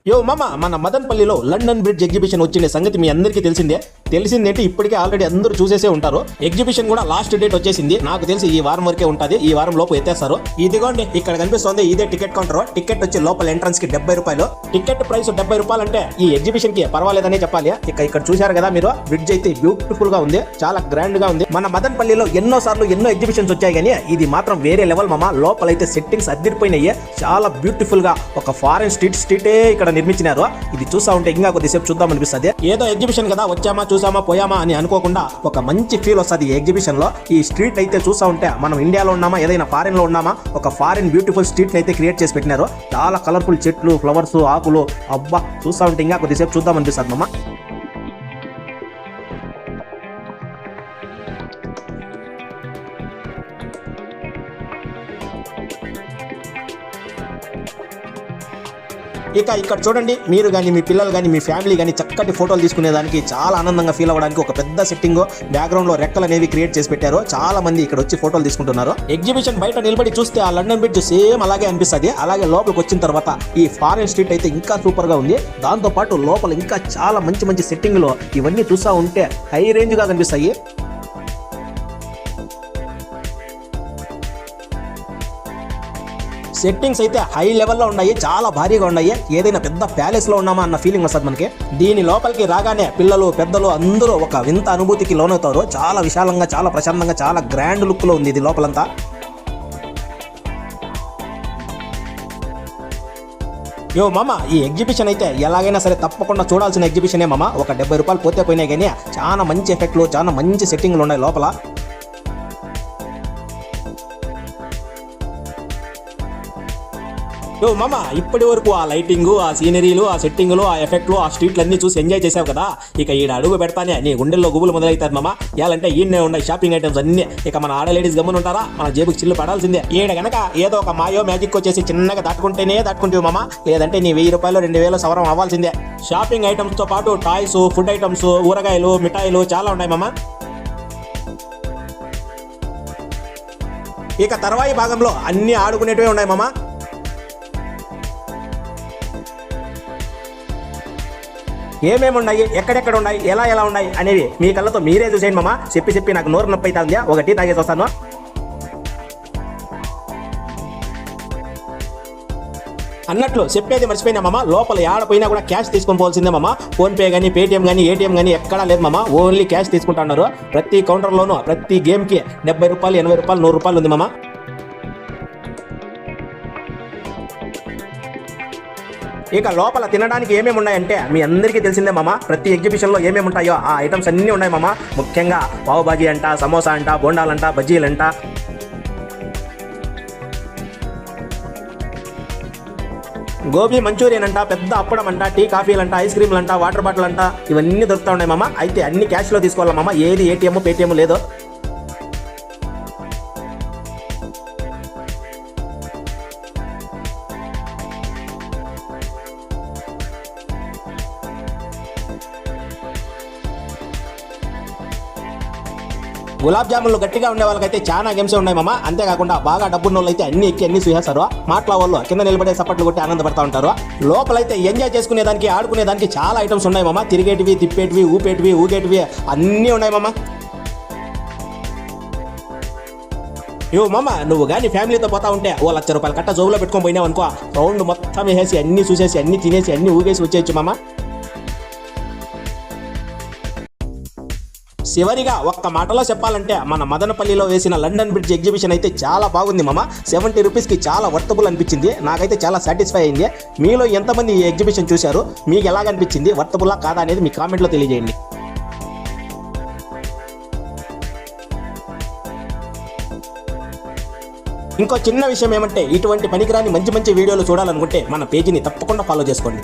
యో మామ, మన మదన్పల్లిలో లండన్ బ్రిడ్జ్ ఎగ్జిబిషన్ వచ్చిన సంగతి మీ అందరికీ తెలిసిందేంటి ఇప్పటికే ఆల్రెడీ అందరూ చూసేసే ఉంటారు. ఎగ్జిబిషన్ కూడా లాస్ట్ డేట్ వచ్చేసింది. నాకు తెలిసి ఈ వారం వరకే ఉంటుంది. ఈ వారం లోపు ఎత్తేస్తారు. ఇదిగోండి ఇక్కడ కనిపిస్తుంది, ఇదే టికెట్ కౌంటర్. టికెట్ వచ్చి లోపల ఎంట్రన్స్ కి 70 రూపాయలు. టికెట్ ప్రైస్ 70 రూపాయలు అంటే ఈ ఎగ్జిబిషన్ కి పర్వాలేదనే చెప్పాలి. ఇక్కడ చూశారు కదా మీరు, బ్రిడ్జ్ అయితే బ్యూటిఫుల్ గా ఉంది, చాలా గ్రాండ్ గా ఉంది. మన మదన్పల్లిలో ఎన్నో ఎగ్జిబిషన్స్ వచ్చాయి కానీ ఇది మాత్రం వేరే లెవెల్ మామ. లోపలైతే సెట్టింగ్స్ అదిరిపోయినాయి, చాలా బ్యూటిఫుల్ గా ఒక ఫారెన్ స్ట్రీటే ఇక్కడ నిర్మించినారు. ఇది చూసా ఉంటే ఇంకా కొద్దిసేపు చూద్దాం అనిపిస్తుంది. ఏదో ఎగ్జిబిషన్ కదా, వచ్చామా చూసామా పోయామా అని అనుకోకుండా ఒక మంచి ఫీల్ వస్తుంది ఈ ఎగ్జిబిషన్ లో. ఈ స్ట్రీట్ అయితే చూసా ఉంటే మనం ఇండియాలో ఉన్నామా ఏదైనా ఫారెన్ లో ఉన్నామా, ఒక ఫారెన్ బ్యూటిఫుల్ స్ట్రీట్ అయితే క్రియేట్ చేసి పెట్టినారు. చాలా కలర్ఫుల్ చెట్లు, ఫ్లవర్స్, ఆకులు, అబ్బా చూసా ఉంటే ఇంకా కొద్దిసేపు చూద్దాం అనిపిస్తుంది మామ. ఇక్కడ చూడండి, మీరు కానీ మీ పిల్లలు కానీ మీ ఫ్యామిలీ కానీ చక్కటి ఫోటోలు తీసుకునేదానికి, చాలా ఆనందంగా ఫీల్ అవ్వడానికి ఒక పెద్ద సెట్టింగ్, బ్యాక్గ్రౌండ్ లో రెక్కలు అనేవి క్రియేట్ చేసి పెట్టారు. చాలా మంది ఇక్కడ వచ్చి ఫోటోలు తీసుకుంటున్నారు. ఎగ్జిబిషన్ బయట నిలబడి చూస్తే ఆ లండన్ బ్రిడ్జ్ సేమ్ అలాగే అనిపిస్తుంది. అలాగే లోపలికి వచ్చిన తర్వాత ఈ ఫారెన్ స్ట్రీట్ అయితే ఇంకా సూపర్ గా ఉంది. దాంతో పాటు లోపల ఇంకా చాలా మంచి సెట్టింగ్ లో ఇవన్నీ చూసా ఉంటే హై రేంజ్ గా కనిపిస్తాయి. సెట్టింగ్స్ అయితే హై లెవెల్లో ఉన్నాయి, చాలా భారీగా ఉన్నాయి. ఏదైనా పెద్ద ప్యాలెస్ లో ఉన్నామా అన్న ఫీలింగ్ వస్తుంది మనకి. దీని లోపలికి రాగానే పిల్లలు పెద్దలు అందరూ ఒక వింత అనుభూతికి లోనవుతారు. చాలా విశాలంగా, చాలా ప్రశాంతంగా, చాలా గ్రాండ్ లుక్ లో ఉంది ఇది లోపలంతా. యో మామ, ఈ ఎగ్జిబిషన్ అయితే ఎలాగైనా సరే తప్పకుండా చూడాల్సిన ఎగ్జిబిషనే మామ. ఒక 70 రూపాయలు పోతే పోయినాయి కానీ చాలా మంచి ఎఫెక్ట్లు, చాలా మంచి సెట్టింగ్లు ఉన్నాయి లోపల. యో మామ, ఇప్పటి వరకు ఆ లైటింగ్, ఆ సీనరీలు, ఆ సెట్టింగ్లు, ఆ ఎఫెక్ట్లు, ఆ స్ట్రీట్లు అన్ని చూసి ఎంజాయ్ చేసావు కదా. ఇక ఈడ అడుగు పెడతానే నీ గుండెల్లో గుబులు మొదలవుతారు మామ. ఎలాంటే ఈయనే ఉన్నాయి షాపింగ్ ఐటమ్స్ అన్ని. ఇక మన ఆడ లేడీస్ గమ్మున ఉంటారా, మన జేబుకి చిల్లు పడాల్సిందే. ఈడ గనక ఏదో ఒక మాయో మ్యాజిక్ వచ్చేసి చిన్నగా దాటుకుంటేవి మామ. లేదంటే నీ 1000 రూపాయలు 2000 సవరం అవ్వాల్సిందే. షాపింగ్ ఐటమ్స్ తో పాటు టాయ్స్, ఫుడ్ ఐటమ్స్, ఊరగాయలు, మిఠాయిలు చాలా ఉన్నాయి మామ. ఇక తర్వాయి భాగంలో అన్ని ఆడుకునేటివే ఉన్నాయి మామ. ఏమేమి ఉన్నాయి, ఎక్కడెక్కడ ఉన్నాయి, ఎలా ఉన్నాయి అనేవి మీ కళ్ళతో మీరే చూసేయండి మామ. చెప్పి నాకు నోరు నొప్పి అవుతుంది. ఒక టీ తాగేసి వస్తాను. అన్నట్లు చెప్పేది మర్చిపోయినా మామ. లోపల ఏడపోయినా కూడా క్యాష్ తీసుకొని పోవాల్సిందే మామ. ఫోన్పే కానీ, పేటిఎం కానీ, ఏటీఎం కానీ ఎక్కడా లేదు మామ. ఓన్లీ క్యాష్ తీసుకుంటున్నారు. ప్రతి కౌంటర్లోనూ ప్రతి గేమ్కి 70 రూపాయలు, 80 రూపాయలు, 100 రూపాయలు ఉంది మామ. ఇక లోపల తినడానికి ఏమేమి ఉన్నాయంటే మీ అందరికీ తెలిసిందే మామ. ప్రతి ఎగ్జిబిషన్లో ఏమేమి ఉంటాయో ఆ ఐటమ్స్ అన్నీ ఉన్నాయి మామ. ముఖ్యంగా పావు బాజీ అంట, సమోసా అంట, బోండాలంట, బజ్జీలంట, గోబీ మంచూరియన్ అంట, పెద్ద అప్పడం అంట, టీ కాఫీలంట, ఐస్ క్రీమ్లు అంట, వాటర్ బాటిల్ అంట, ఇవన్నీ దొరుకుతా ఉన్నాయి మామ. అయితే అన్ని క్యాష్లో తీసుకోవాలి మామ. ఏది ఏటీఎం, పేటిఎం లేదో. గులాబ్ జాములు గట్టిగా ఉండే వాళ్ళకైతే చాలా గేమ్స్ ఉన్నాయి మామ. అంతేకాకుండా బాగా డబ్బున్న వాళ్ళు అయితే అన్ని ఎక్కి అన్ని చూసేస్తారు. మాటల వాళ్ళు కింద నిలబడే సపట్లు కొట్టి ఆనందపడతా ఉంటారు. లోపలైతే ఎంజాయ్ చేసుకునేదానికి, ఆడుకునేదానికి చాలా ఐటమ్స్ ఉన్నాయి మామ. తిరిగేటివి, తిప్పేటివి, ఊపేటివి, ఊగేటివి అన్నీ ఉన్నాయి మామ. యో మామ, నువ్వు కానీ ఫ్యామిలీతో పోతా ఉంటే ఓ 1,00,000 రూపాయలు కట్ట జోబులో పెట్టుకొని పోయినావు అనుకో, రౌండ్ మొత్తం వేసేసి అన్ని చూసేసి అన్ని తినేసి అన్ని ఊగేసి వచ్చేయచ్చు మామ. చివరిగా ఒక్క మాటలో చెప్పాలంటే మన మదనపల్లిలో వేసిన లండన్ బ్రిడ్జ్ ఎగ్జిబిషన్ అయితే చాలా బాగుంది మామ. 70 రూపీస్కి చాలా వర్తబుల్ అనిపించింది. నాకైతే చాలా సాటిస్ఫై అయింది. మీలో ఎంతమంది ఈ ఎగ్జిబిషన్ చూశారు, మీకు ఎలాగనిపించింది, వర్తబుల్లా కాదా అనేది మీ కామెంట్లో తెలియజేయండి. ఇంకో చిన్న విషయం ఏమంటే, ఇటువంటి పనికిరాని మంచి వీడియోలు చూడాలనుకుంటే మన పేజీని తప్పకుండా ఫాలో చేసుకోండి.